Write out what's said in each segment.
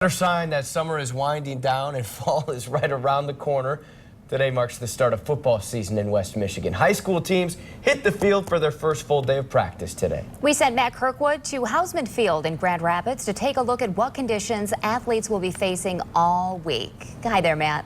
Another sign that summer is winding down and fall is right around the corner. Today marks the start of football season in West Michigan. High school teams hit the field for their first full day of practice today. We sent Matt Kirkwood to Hausman Field in Grand Rapids to take a look at what conditions athletes will be facing all week. Hi there, Matt.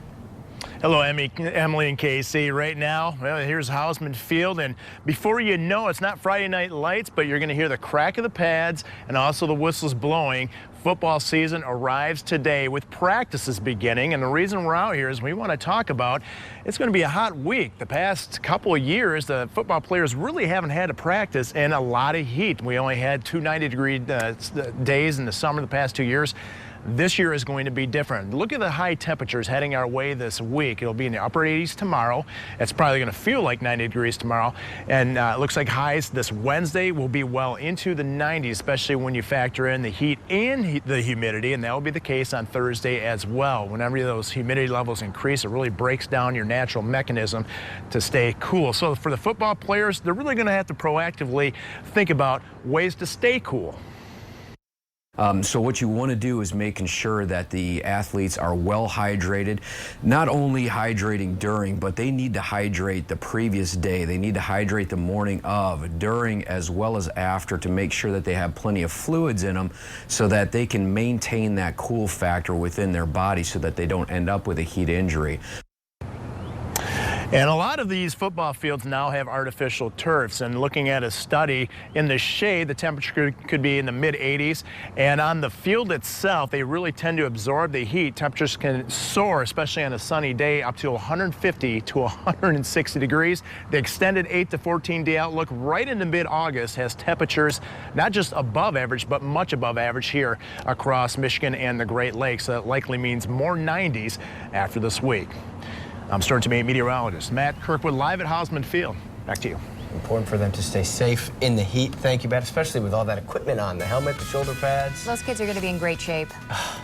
Hello, Emily and Casey. Right now, well, here's Hausman Field, and before you know, it's not Friday Night Lights, but you're going to hear the crack of the pads and also the whistles blowing. Football season arrives today with practices beginning, and the reason we're out here is we want to talk about it's going to be a hot week. The past couple of years, the football players really haven't had to practice in a lot of heat. We only had 2 90-degree days in the summer the past 2 years. This year is going to be different. Look at the high temperatures heading our way this week. It'll be in the upper 80s tomorrow. It's probably going to feel like 90 degrees tomorrow. And it looks like highs this Wednesday will be well into the 90s, especially when you factor in the heat and the humidity. And that will be the case on Thursday as well. Whenever those humidity levels increase, it really breaks down your natural mechanism to stay cool. So for the football players, they're really going to have to proactively think about ways to stay cool. So what you want to do is making sure that the athletes are well hydrated, not only hydrating during, but they need to hydrate the previous day. They need to hydrate the morning of, during, as well as after, to make sure that they have plenty of fluids in them so that they can maintain that cool factor within their body so that they don't end up with a heat injury. And a lot of these football fields now have artificial turfs, and looking at a study in the shade, the temperature could be in the mid-80s, and on the field itself, they really tend to absorb the heat. Temperatures can soar, especially on a sunny day, up to 150 to 160 degrees. The extended 8 to 14 day outlook right into mid-August has temperatures not just above average, but much above average here across Michigan and the Great Lakes. That likely means more 90s after this week. I'm Stern to meteorologist Matt Kirkwood live at Hausman Field. Back to you. Important for them to stay safe in the heat. Thank you, Matt, especially with all that equipment on, the helmet, the shoulder pads. Those kids are going to be in great shape.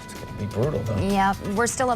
It's going to be brutal, though. Yeah, we're still a